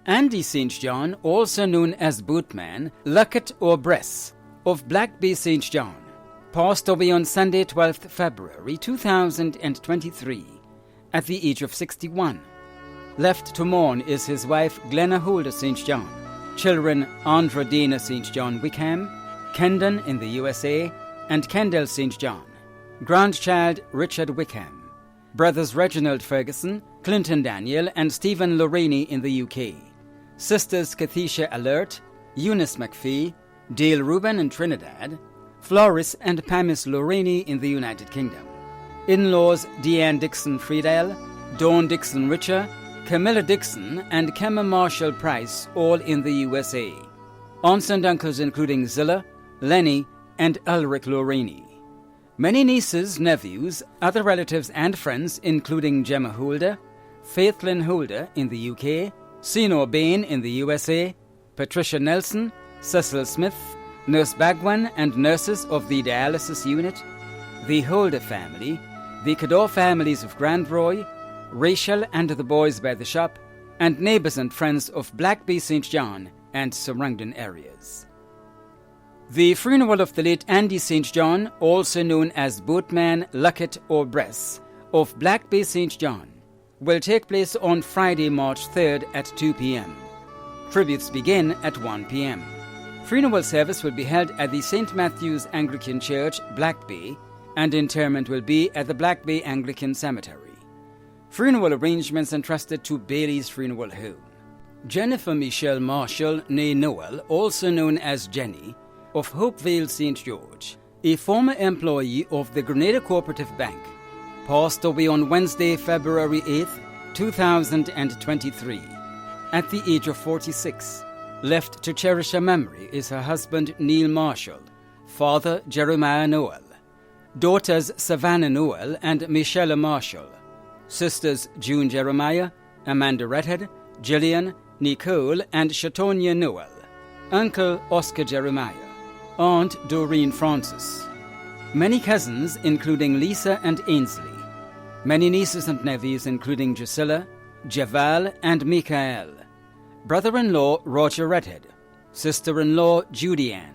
Andy St. John, also known as Bootman, Luckett or Bress, of Blackby St. John, passed away on Sunday 12th February 2023 at the age of 61. Left to mourn is his wife Glenna Holder St. John, children Andra Dana St. John Wickham, Kendon in the USA, and Kendall St. John, grandchild Richard Wickham, brothers Reginald Ferguson, Clinton Daniel, and Stephen Lorraine in the UK, sisters Kathesha Alert, Eunice McPhee, Dale Rubin in Trinidad, Floris and Pamis Lorraine in the United Kingdom, in-laws Deanne Dixon Friedel, Dawn Dixon Richer, Camilla Dixon, and Kemma Marshall Price, all in the USA, aunts and uncles including Zilla, Lenny, and Ulrich Lorraine. Many nieces, nephews, other relatives and friends including Gemma Holder, Faith Lynn Holder in the UK, Sino Bain in the USA, Patricia Nelson, Cecil Smith, Nurse Bagwan and nurses of the dialysis unit, the Holder family, the Cador families of Grandroy, Rachel and the boys by the shop, and neighbours and friends of Blackby St. John and surrounding areas. The funeral of the late Andy St. John, also known as Boatman, Luckett or Bress, of Blackby St. John, will take place on Friday, March 3rd at 2 p.m. Tributes begin at 1 p.m. Funeral service will be held at the St. Matthew's Anglican Church, Blackby, and interment will be at the Blackby Anglican Cemetery. Funeral arrangements entrusted to Bailey's Funeral Home. Jennifer Michelle Marshall, née Noel, also known as Jenny, of Hopevale St. George, a former employee of the Grenada Cooperative Bank, passed away on Wednesday, February 8th, 2023, at the age of 46. Left to cherish her memory is her husband Neil Marshall, father Jeremiah Noel, daughters Savannah Noel and Michelle Marshall, sisters June Jeremiah, Amanda Redhead, Gillian, Nicole, and Shatonia Noel, uncle Oscar Jeremiah, aunt Doreen Francis, many cousins including Lisa and Ainsley, many nieces and nephews including Drusilla, Javal, and Michael, brother-in-law Roger Redhead, sister-in-law Judy Ann,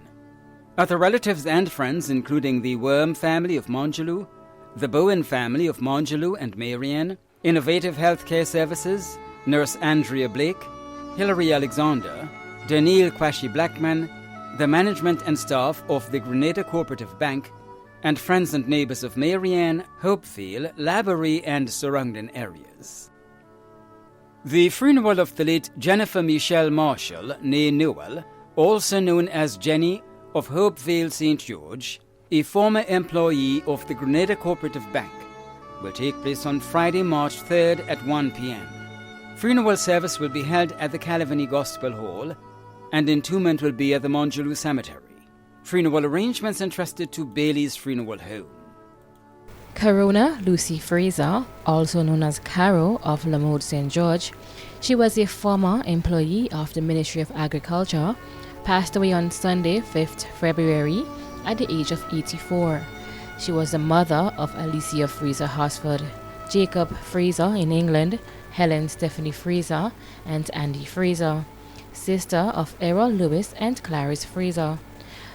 other relatives and friends including the Worm family of Mongeloo, the Bowen family of Mongeloo and Marianne, Innovative Healthcare Services, Nurse Andrea Blake, Hilary Alexander, Daniel Kwashi Blackman, the management and staff of the Grenada Cooperative Bank, and friends and neighbours of Marianne, Hopefield, Laborie, and surrounding areas. The funeral of the late Jennifer Michelle Marshall, née Noel, also known as Jenny, of Hopevale St. George, a former employee of the Grenada Cooperative Bank, will take place on Friday, March 3rd at 1 p.m. Funeral service will be held at the Calvany Gospel Hall, and entombment will be at the Mongeloo Cemetery. Funeral arrangements entrusted to Bailey's Funeral Home. Corona Lucy Fraser, also known as Caro of Lamode St. George, she was a former employee of the Ministry of Agriculture, passed away on Sunday, 5th February, at the age of 84. She was the mother of Alicia Fraser Hosford, Jacob Fraser in England, Helen Stephanie Fraser, and Andy Fraser, sister of Errol Lewis and Clarice Fraser,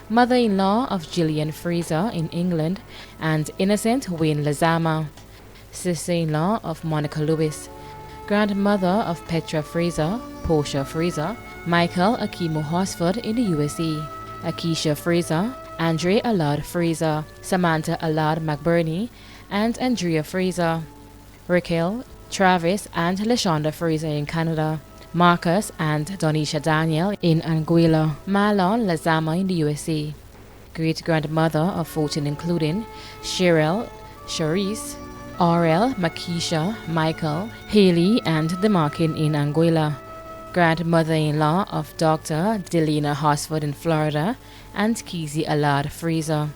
mother-in-law of Gillian Fraser in England and Innocent Wayne Lazama, sister-in-law of Monica Lewis, grandmother of Petra Fraser, Portia Fraser, Michael Akimo Hosford in the USA, Akeisha Fraser, Andre Allard Fraser, Samantha Allard McBurney, and Andrea Fraser, Raquel, Travis, and LaShonda Fraser in Canada, Marcus and Donisha Daniel in Anguilla, Marlon Lazama in the USA, great-grandmother of 14 including Cheryl, Charisse, Aurel, Makisha, Michael, Haley, and Demarkin in Anguilla, grandmother-in-law of Dr. Delina Hosford in Florida, and Kizzy Allard Fraser.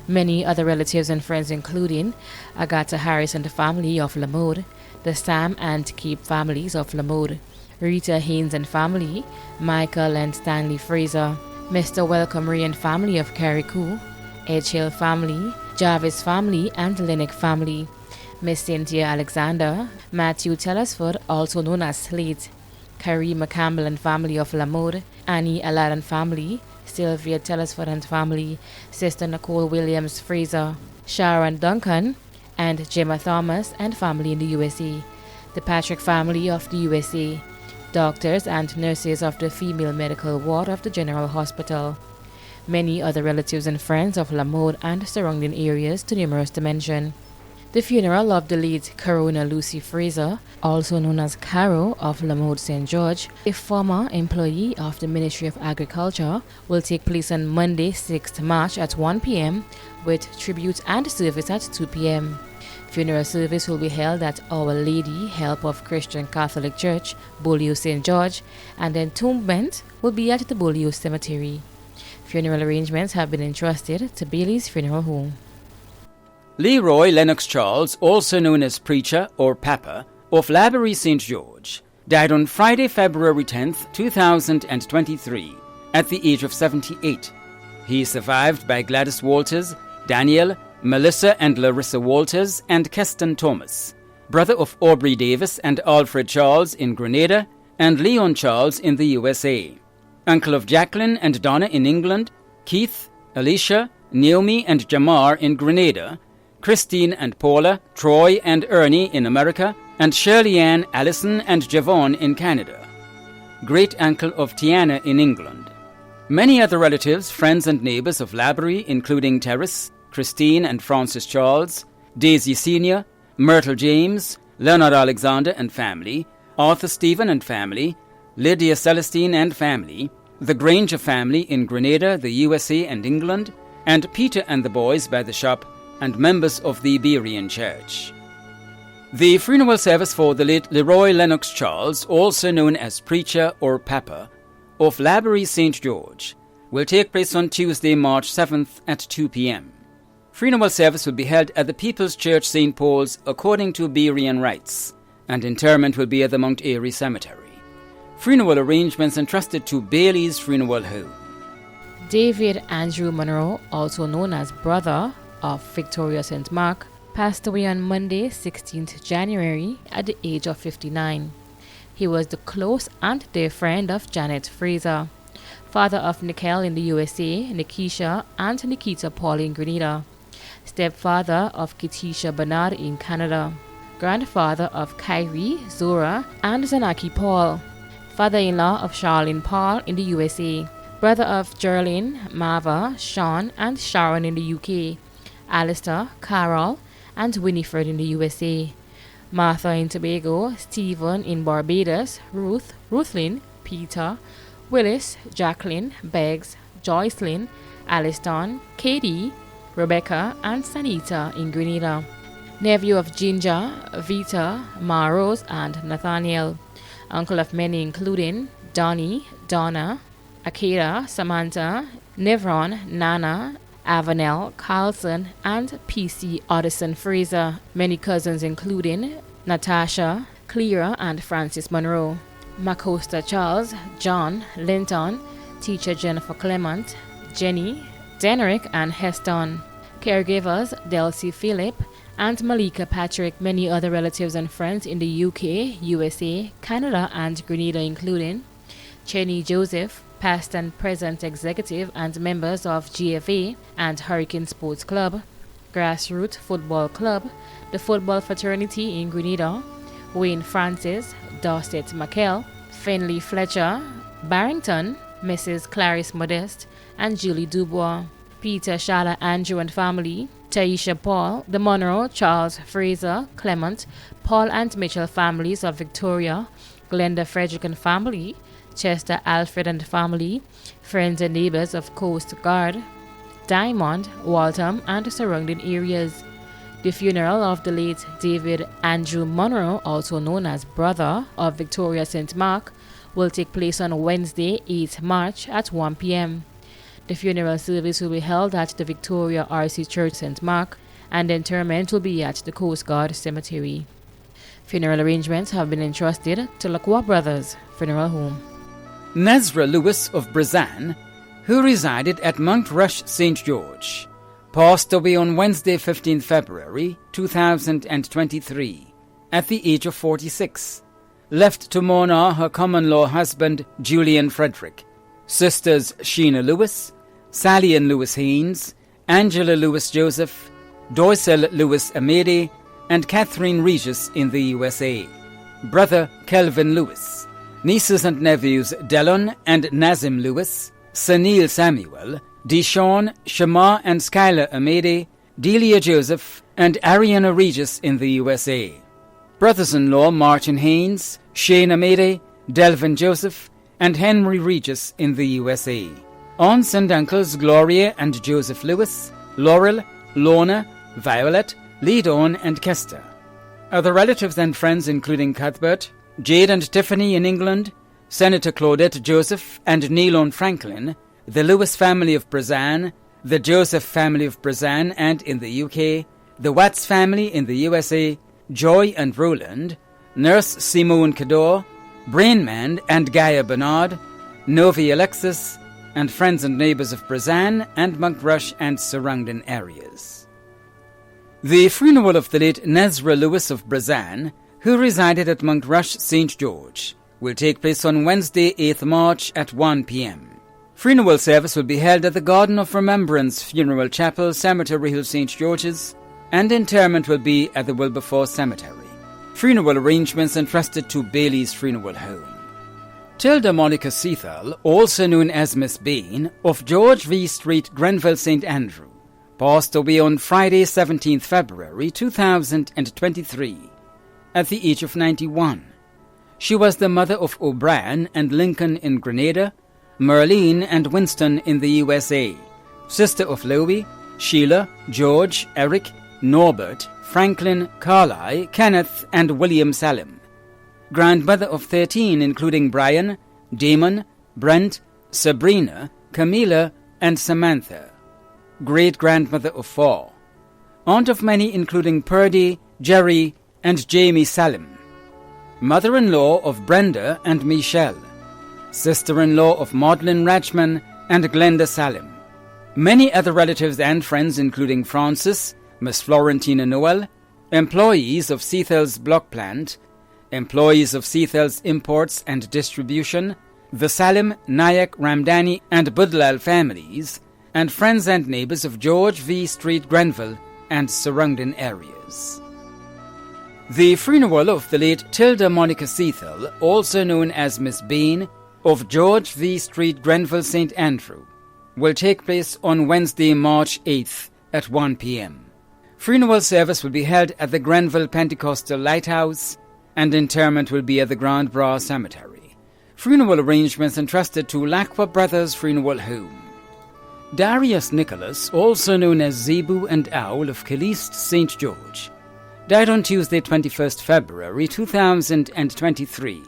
Many other relatives and friends including Agatha Harris and the family of Lamode, the Sam and Cape families of Lamode, Rita Haynes and family, Michael and Stanley Fraser, Mr. Welcome Ray and family of Carriacou, Edge Hill family, Jarvis family, and Linnick family, Miss Cynthia Alexander, Matthew Tellersford, also known as Slate, Karima Campbell and family of Lamode, Annie Aladdin family, Sylvia Telesford and family, Sister Nicole Williams Fraser, Sharon Duncan, and Gemma Thomas and family in the USA, the Patrick family of the USA, doctors and nurses of the female medical ward of the General Hospital, many other relatives and friends of Lamode and surrounding areas too numerous to mention. The funeral of the late Corona Lucy Fraser, also known as Caro of Lamode St. George, a former employee of the Ministry of Agriculture, will take place on Monday, 6th March at 1 p.m. with tribute and service at 2 p.m. Funeral service will be held at Our Lady Help of Christian Catholic Church, Beaulieu St. George, and entombment will be at the Beaulieu Cemetery. Funeral arrangements have been entrusted to Bailey's Funeral Home. Leroy Lennox Charles, also known as Preacher or Papa, of Laborie St. George, died on Friday, February 10, 2023, at the age of 78. He is survived by Gladys Walters, Daniel, Melissa and Larissa Walters, and Keston Thomas, brother of Aubrey Davis and Alfred Charles in Grenada, and Leon Charles in the USA, uncle of Jacqueline and Donna in England, Keith, Alicia, Naomi and Jamar in Grenada, Christine and Paula, Troy and Ernie in America, and Shirley Ann, Allison and Javon in Canada. Great-uncle of Tiana in England. Many other relatives, friends and neighbors of Laborie, including Terrace, Christine and Francis Charles, Daisy Sr., Myrtle James, Leonard Alexander and family, Arthur Stephen and family, Lydia Celestine and family, the Granger family in Grenada, the USA and England, and Peter and the boys by the shop, and members of the Berean Church. The funeral service for the late Leroy Lennox Charles, also known as Preacher or Papa, of Laborie St. George, will take place on Tuesday, March 7th at 2 p.m. Funeral service will be held at the People's Church St. Paul's according to Berean rites, and interment will be at the Mount Airy Cemetery. Funeral arrangements entrusted to Bailey's Funeral Home. David Andrew Monroe, also known as brother of Victoria St. Mark, passed away on Monday, 16th January, at the age of 59. He was the close and dear friend of Janet Fraser, father of Nicole in the USA, Nikisha and Nikita Paul in Grenada, stepfather of Ketisha Bernard in Canada, grandfather of Kyrie, Zora, and Zanaki Paul, father-in-law of Charlene Paul in the USA, brother of Geraldine, Marva, Sean, and Sharon in the UK, Alistair, Carol, and Winifred in the USA, Martha in Tobago, Stephen in Barbados, Ruth, Ruthlyn, Peter, Willis, Jacqueline, Beggs, Joycelyn, Aliston, Katie, Rebecca, and Sanita in Grenada, nephew of Ginger, Vita, Maros, and Nathaniel, uncle of many including Donnie, Donna, Akira, Samantha, Nevron, Nana, Avanel, Carlson, and P.C. Addison Fraser, many cousins including Natasha, Clara, and Francis Monroe, Macosta Charles, John, Linton, teacher Jennifer Clement, Jenny, Denrick, and Heston, caregivers Delcy Phillip, and Malika Patrick, many other relatives and friends in the UK, USA, Canada, and Grenada including Cheney Joseph, past and present executive and members of GFA and Hurricane Sports Club, Grassroots Football Club, the Football Fraternity in Grenada, Wayne Francis, Dorset McKell, Finley Fletcher, Barrington, Mrs. Clarice Modeste, and Julie Dubois, Peter, Shala, Andrew and family, Taisha Paul, the Monroe, Charles Fraser, Clement, Paul and Mitchell families of Victoria, Glenda Frederick and family, Chester Alfred and family, friends and neighbors of Coast Guard, Diamond, Waltham, and surrounding areas. The funeral of the late David Andrew Monroe, also known as brother of Victoria St. Mark, will take place on Wednesday, 8th March at 1 p.m. The funeral service will be held at the Victoria RC Church St. Mark, and the interment will be at the Coast Guard Cemetery. Funeral arrangements have been entrusted to Lacroix Brothers Funeral Home. Nezra Lewis of Brazan, who resided at Mount Rush, St. George, passed away on Wednesday, 15 February 2023, at the age of 46. left to mourn her common-law husband Julian Frederick, sisters Sheena Lewis, Sally and Lewis Haynes, Angela Lewis Joseph, Doysel Lewis Amede, and Catherine Regis in the USA, brother Kelvin Lewis, nieces and nephews Delon and Nazim Lewis, Sunil Samuel, Deshawn, Shamar and Skylar Amede, Delia Joseph, and Ariana Regis in the USA, brothers-in-law Martin Haynes, Shane Amede, Delvin Joseph, and Henry Regis in the USA, aunts and uncles Gloria and Joseph Lewis, Laurel, Lorna, Violet, Leadon, and Kester. Other relatives and friends including Cuthbert, Jade and Tiffany in England, Senator Claudette Joseph and Neilon Franklin, the Lewis family of Brazan, the Joseph family of Brazan and in the UK, the Watts family in the USA, Joy and Roland, Nurse Simone Cador, Brainman and Gaia Bernard, Novi Alexis, and friends and neighbours of Brazan and Monkrush and surrounding areas. The funeral of the late Nezra Lewis of Brazan, who resided at Monkrush, St. George, will take place on Wednesday, 8th March at 1 p.m. Funeral service will be held at the Garden of Remembrance Funeral Chapel, Cemetery Hill, St. George's, and interment will be at the Wilberforce Cemetery. Funeral arrangements entrusted to Bailey's Funeral Home. Tilda Monica Seathall, also known as Miss Bain, of George V. Street, Grenville, St. Andrew, passed away on Friday, 17th February 2023, at the age of 91. She was the mother of O'Brien and Lincoln in Grenada, Merlene and Winston in the USA, sister of Louis, Sheila, George, Eric, Norbert, Franklin, Carly, Kenneth, and William Salim. Grandmother of 13, including Brian, Damon, Brent, Sabrina, Camila, and Samantha. Great-grandmother of 4. Aunt of many, including Purdy, Jerry, and Jamie Salim. Mother-in-law of Brenda and Michelle. Sister-in-law of Maudlin Rachman and Glenda Salim. Many other relatives and friends, including Francis, Miss Florentina Noel, employees of Seathall's block plant, employees of Seathall's imports and distribution, the Salim, Nayak, Ramdani, and Budlal families, and friends and neighbors of George V. Street, Grenville, and surrounding areas. The funeral of the late Tilda Monica Seathall, also known as Miss Bain, of George V. Street, Grenville, St. Andrew, will take place on Wednesday, March 8th at 1 p.m. Funeral service will be held at the Grenville Pentecostal Lighthouse, and interment will be at the Grand Bras Cemetery. Funeral arrangements entrusted to Lacqua Brothers Funeral Home. Darius Nicholas, also known as Zebu and Owl of Caliste, St. George, died on Tuesday, 21st February 2023,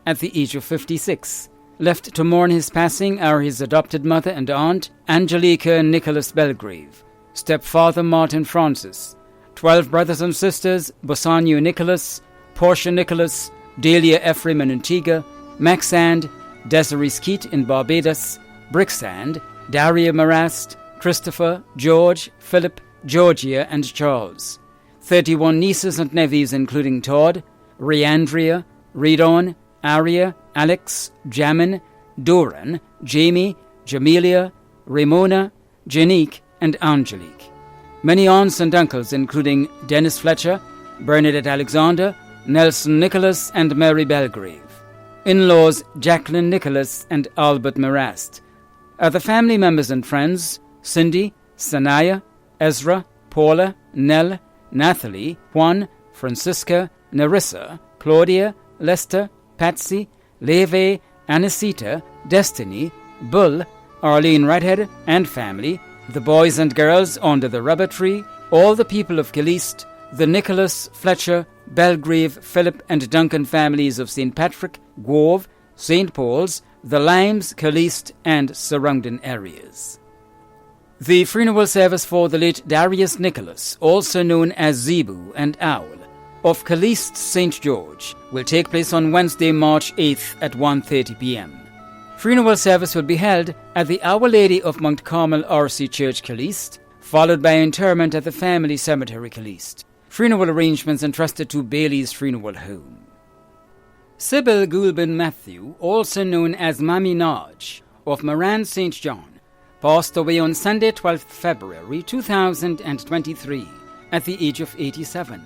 at the age of 56. Left to mourn his passing are his adopted mother and aunt, Angelica Nicholas Belgrave, stepfather Martin Francis, 12 brothers and sisters, Bosanio Nicholas, Portia Nicholas, Delia Ephraim in Antigua, Maxand, Desiree Skeet in Barbados, Bricksand, Daria Marast, Christopher, George, Philip, Georgia, and Charles. 31 nieces and nephews including Todd, Rhiandria, Redon, Aria, Alex, Jamin, Doran, Jamie, Jamelia, Ramona, Janique, and Angelique. Many aunts and uncles including Dennis Fletcher, Bernadette Alexander, Nelson Nicholas, and Mary Belgrave. In-laws Jacqueline Nicholas and Albert Marast. Other family members and friends Cindy, Sanaya, Ezra, Paula, Nell, Nathalie, Juan, Francisca, Narissa, Claudia, Lester, Patsy, Leve, Anisita, Destiny, Bull, Arlene Redhead and family, the boys and girls under the rubber tree, all the people of Caliste, the Nicholas, Fletcher, Belgrave, Philip and Duncan families of St. Patrick, Grove, St. Paul's, the Limes, Caliste and surrounding areas. The funeral service for the late Darius Nicholas, also known as Zebu and Owl, of Caliste, St. George, will take place on Wednesday, March 8th at 1:30 p.m. Funeral service will be held at the Our Lady of Mount Carmel RC Church, Caliste, followed by interment at the Family Cemetery, Caliste. Funeral arrangements entrusted to Bailey's Funeral Home. Sybil Goulburn Matthew, also known as Mammy Nodge, of Moran St. John, passed away on Sunday, 12th February 2023, at the age of 87.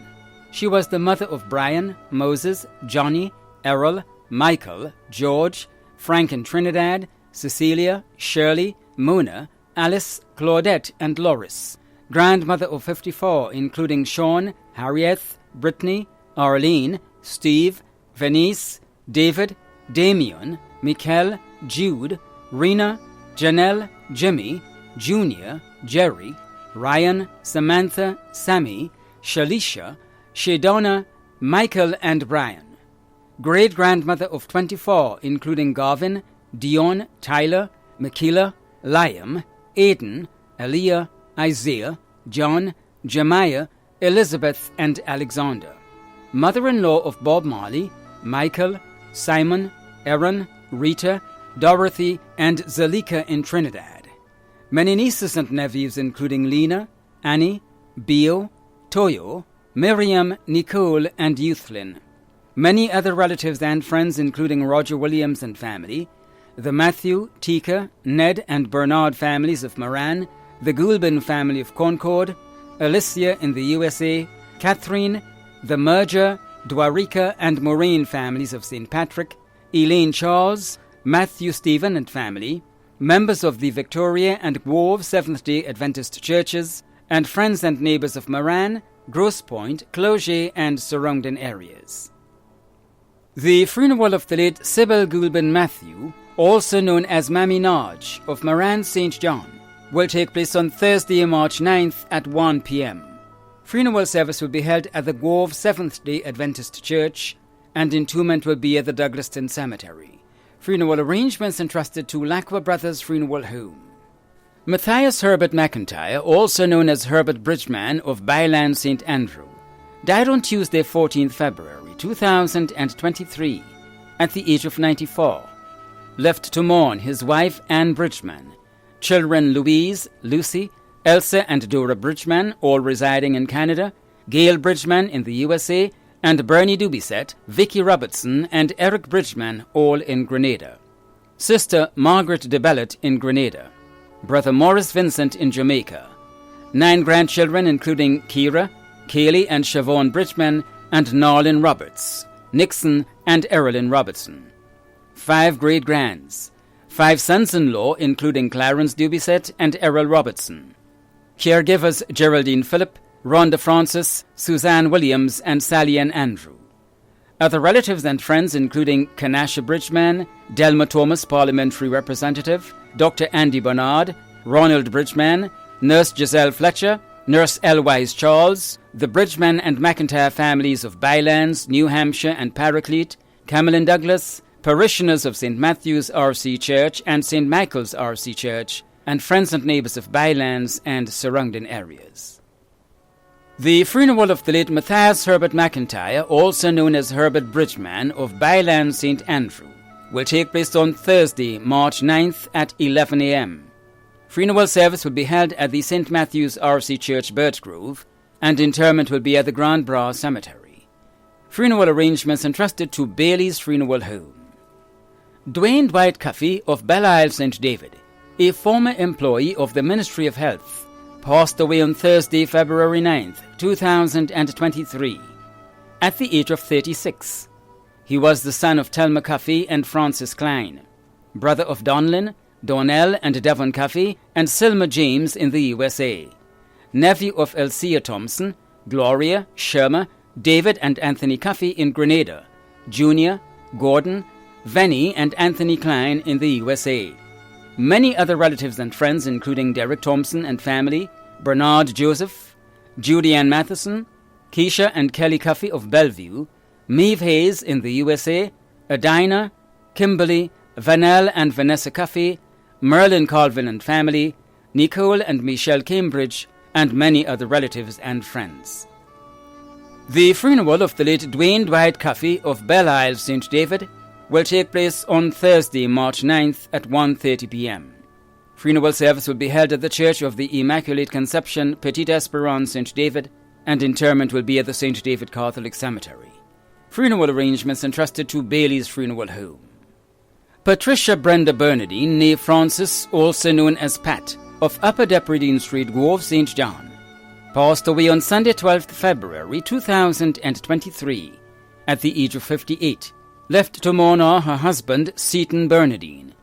She was the mother of Brian, Moses, Johnny, Errol, Michael, George, Frank and Trinidad, Cecilia, Shirley, Mona, Alice, Claudette, and Loris. Grandmother of 54, including Sean, Harriet, Brittany, Arlene, Steve, Venice, David, Damien, Mikel, Jude, Rena, Janelle, Jimmy, Junior, Jerry, Ryan, Samantha, Sammy, Shalisha, Shadona, Michael, and Brian. Great-grandmother of 24, including Garvin, Dion, Tyler, Michaela, Liam, Aiden, Aaliyah, Isaiah, John, Jemiah, Elizabeth, and Alexander. Mother-in-law of Bob Marley, Michael, Simon, Aaron, Rita, Dorothy, and Zalika in Trinidad. Many nieces and nephews including Lena, Annie, Bio, Toyo, Miriam, Nicole, and Youthlin. Many other relatives and friends including Roger Williams and family, the Matthew, Tika, Ned, and Bernard families of Moran, the Goulburn family of Concord, Alicia in the USA, Catherine, the Merger, Dwarika, and Moraine families of St. Patrick, Elaine Charles, Matthew Stephen and family, members of the Victoria and Grove Seventh-day Adventist churches, and friends and neighbors of Moran, Grosse Pointe, Cloget, and surrounding areas. The funeral of the late Sybil Goulburn Matthew, also known as Mammy Nodge, of Moran St. John, will take place on Thursday, March 9th at 1 p.m. Funeral service will be held at the Grove Seventh-day Adventist Church, and entombment will be at the Douglaston Cemetery. Funeral arrangements entrusted to Lacqua Brothers Funeral Home. Matthias Herbert McIntyre, also known as Herbert Bridgman of Byland St. Andrew, died on Tuesday, 14th February 2023, at the age of 94. Left to mourn his wife Anne Bridgman, children Louise, Lucy, Elsa and Dora Bridgman, all residing in Canada, Gail Bridgman in the USA, and Bernie Dubisette, Vicky Robertson, and Eric Bridgman, all in Grenada. Sister Margaret de Bellet in Grenada. Brother Morris Vincent in Jamaica. 9 grandchildren including Kira, Kaylee and Siobhan Bridgman, and Narlin Roberts, Nixon and Erilyn Robertson. 5 great-grands. 5 sons-in-law including Clarence Dubisette and Errol Robertson. Caregivers Geraldine Phillip, Rhonda Francis, Suzanne Williams, and Sally Ann Andrew. Other relatives and friends including Kanasha Bridgman, Delma Thomas, Parliamentary Representative, Dr. Andy Bernard, Ronald Bridgman, Nurse Giselle Fletcher, Nurse L. Wise Charles, the Bridgman and McIntyre families of Bylands, New Hampshire, and Paraclete, Camelin Douglas, parishioners of St. Matthew's R.C. Church and St. Michael's R.C. Church, and friends and neighbors of Bylands and surrounding areas. The funeral of the late Matthias Herbert McIntyre, also known as Herbert Bridgman of Byland St. Andrew, will take place on Thursday, March 9th at 11 a.m. Funeral service will be held at the St. Matthew's R.C. Church, Birchgrove, and interment will be at the Grand Bras Cemetery. Funeral arrangements entrusted to Bailey's Funeral Home. Dwayne Dwight Cuffey of Belle Isle St. David, a former employee of the Ministry of Health, passed away on Thursday, February 9th, 2023, at the age of 36. He was the son of Telma Cuffey and Francis Klein, brother of Donlin, Donnell and Devon Cuffey, and Silma James in the USA, nephew of Elsia Thompson, Gloria, Sherma, David and Anthony Cuffey in Grenada, Junior, Gordon, Venny and Anthony Klein in the USA. Many other relatives and friends including Derek Thompson and family, Bernard Joseph, Judy Ann Matheson, Keisha and Kelly Cuffey of Bellevue, Maeve Hayes in the USA, Adina, Kimberly, Vanelle and Vanessa Cuffey, Merlin Colvin and family, Nicole and Michelle Cambridge, and many other relatives and friends. The funeral of the late Dwayne Dwight Cuffey of Belle Isle St. David will take place on Thursday, March 9th at 1:30 p.m. Funeral service will be held at the Church of the Immaculate Conception, Petite Espérance, St. David, and interment will be at the St. David Catholic Cemetery. Funeral arrangements entrusted to Bailey's Funeral Home. Patricia Brenda Bernardine, née Francis, also known as Pat, of Upper Depredine Street, Grove, St. John, passed away on Sunday 12th February 2023 at the age of 58, left to mourn her husband Seaton Bernardine,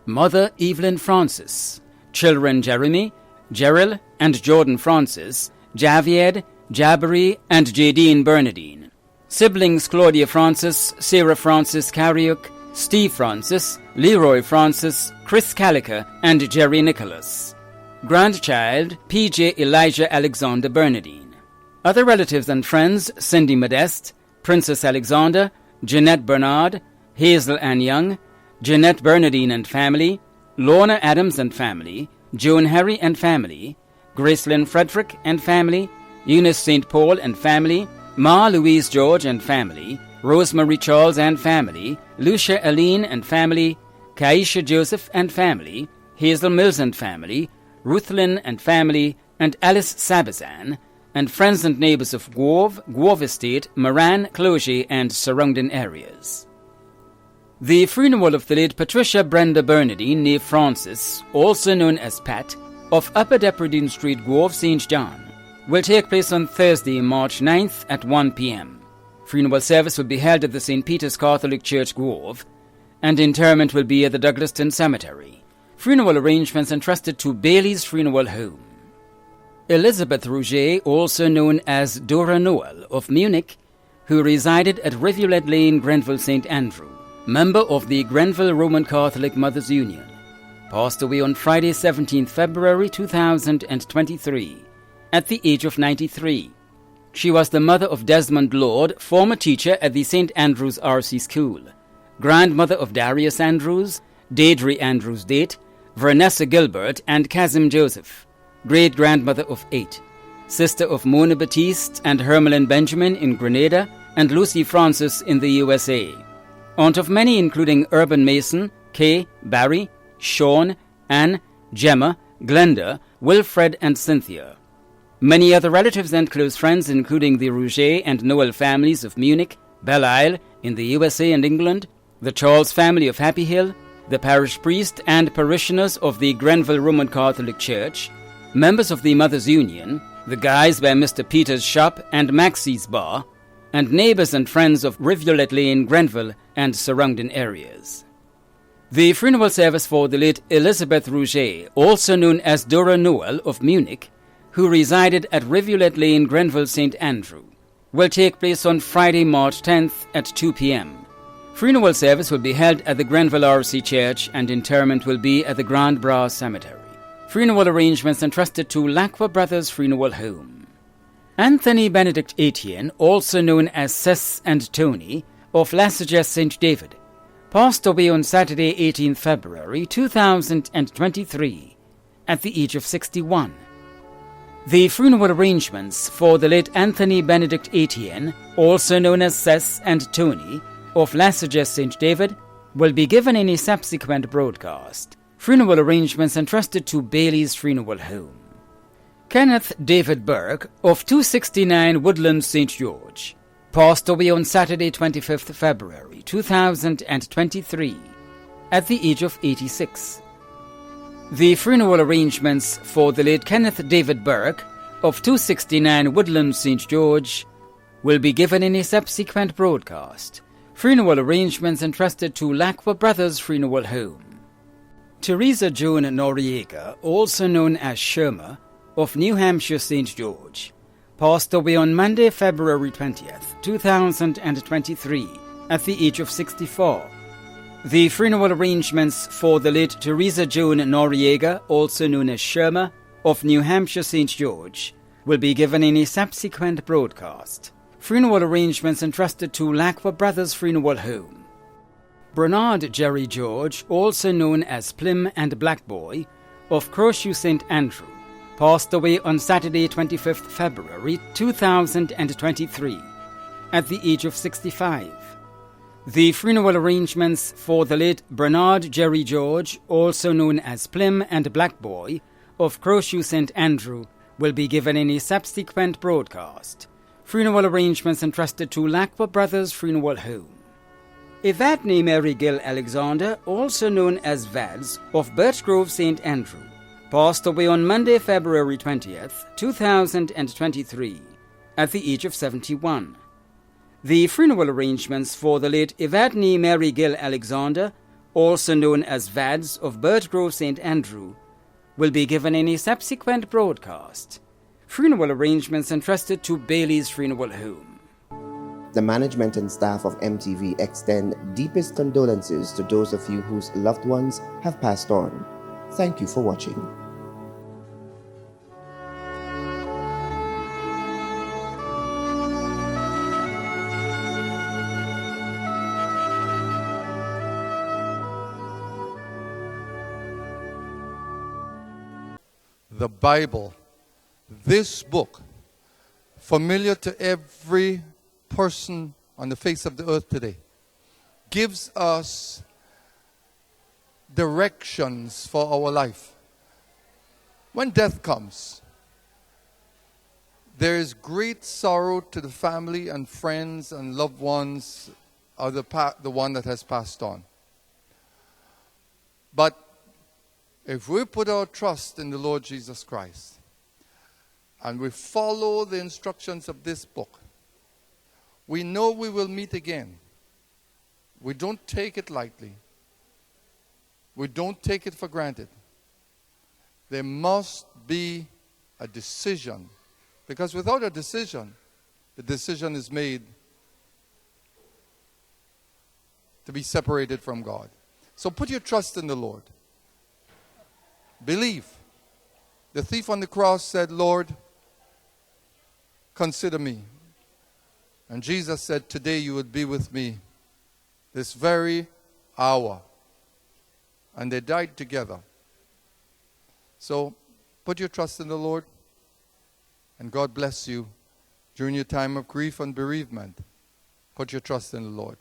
mother Evelyn Francis, children Jeremy, Gerald and Jordan Francis, Javier, Jabari and Jadine Bernardine, siblings Claudia Francis, Sarah Francis Kariuk, Steve Francis, Leroy Francis, Chris Calica and Jerry Nicholas. Grandchild P.J. Elijah Alexander Bernardine. Other relatives and friends Cindy Modeste, Princess Alexander, Jeanette Bernard, Hazel Ann Young, Jeanette Bernardine and family, Lorna Adams and family, Joan Harry and family, Gracelyn Frederick and family, Eunice St. Paul and family, Ma Louise George and family, Rosemary Charles and family, Lucia Aline and family, Kaisha Joseph and family, Hazel Mills and family, Ruthlyn and family, and Alice Sabazan, and friends and neighbors of Grove Estate, Moran, Clogie, and surrounding areas. The funeral of the late Patricia Brenda Bernardine, née Francis, also known as Pat, of Upper Depredine Street, Grove, St. John, will take place on Thursday, March 9th at 1 p.m. Funeral service will be held at the St. Peter's Catholic Church, Grove, and interment will be at the Douglaston Cemetery. Funeral arrangements entrusted to Bailey's Funeral Home. Elizabeth Rouget, also known as Dora Noel, of Munich, who resided at Rivulet Lane, Grenville, St. Andrew, member of the Grenville Roman Catholic Mothers Union, passed away on Friday, 17th February 2023, at the age of 93. She was the mother of Desmond Lord, former teacher at the St. Andrews R.C. School, grandmother of Darius Andrews, Deirdre Andrews Date, Vernessa Gilbert, and Kazim Joseph, great-grandmother of 8, sister of Mona Batiste and Hermelin Benjamin in Grenada, and Lucy Francis in the USA, aunt of many including Urban Mason, Kay, Barry, Sean, Anne, Gemma, Glenda, Wilfred, and Cynthia. Many other relatives and close friends, including the Rouget and Noel families of Munich, Belle Isle in the USA and England, the Charles family of Happy Hill, the parish priest and parishioners of the Grenville Roman Catholic Church, members of the Mothers Union, the guys by Mr. Peter's shop and Maxie's bar, and neighbors and friends of Rivulet Lane, Grenville, and surrounding areas. The funeral service for the late Elizabeth Rouget, also known as Dora Noel of Munich, who resided at Rivulet Lane, Grenville, St. Andrew, will take place on Friday, March 10th at 2 p.m. Funeral service will be held at the Grenville R.C. Church and interment will be at the Grand Bras Cemetery. Funeral arrangements entrusted to Lacqua Brothers Funeral Home. Anthony Benedict Etienne, also known as Cess and Tony, of Lassages St. David, passed away on Saturday, 18th February 2023, at the age of 61. The funeral arrangements for the late Anthony Benedict Etienne, also known as Cess and Tony, of Lassages St. David, will be given in a subsequent broadcast. Funeral arrangements entrusted to Bailey's Funeral Home. Kenneth David Burke, of 269 Woodland St. George, passed away on Saturday, 25th February 2023, at the age of 86. The funeral arrangements for the late Kenneth David Burke, of 269 Woodland St. George, will be given in a subsequent broadcast. Funeral arrangements entrusted to Lacqua Brothers Funeral Home. Teresa Joan Noriega, also known as Sherma, of New Hampshire St. George, passed away on Monday, February 20th, 2023, at the age of 64. The funeral arrangements for the late Teresa Joan Noriega, also known as Sherma, of New Hampshire St. George, will be given in a subsequent broadcast. Funeral arrangements entrusted to Lacqua Brothers Funeral Home. Bernard Jerry George, also known as Plim and Black Boy, of Croshew St. Andrew, passed away on Saturday, 25th February 2023, at the age of 65. The funeral arrangements for the late Bernard Jerry George, also known as Plim and Black Boy, of Croshew St. Andrew, will be given in a subsequent broadcast. Funeral arrangements entrusted to Lakwa Brothers Funeral Home. Evadne Mary Gill Alexander, also known as Vads, of Birch Grove, St. Andrew, passed away on Monday, February 20th, 2023, at the age of 71. The funeral arrangements for the late Evadne Mary Gill Alexander, also known as Vads of Birch Grove, St. Andrew, will be given in a subsequent broadcast. Funeral arrangements entrusted to Bailey's Funeral Home. The management and staff of MTV extend deepest condolences to those of you whose loved ones have passed on. Thank you for watching. The Bible, this book, familiar to every person on the face of the earth today, gives us directions for our life. When death comes, there is great sorrow to the family and friends and loved ones of the one that has passed on. But if we put our trust in the Lord Jesus Christ and we follow the instructions of this book, we know we will meet again. We don't take it lightly. We don't take it for granted. There must be a decision, because without a decision, the decision is made to be separated from God. So put your trust in the Lord. Believe. The thief on the cross said, Lord, consider me. And Jesus said, today you would be with me this very hour. And they died together. So put your trust in the Lord, and God bless you during your time of grief and bereavement. Put your trust in the Lord.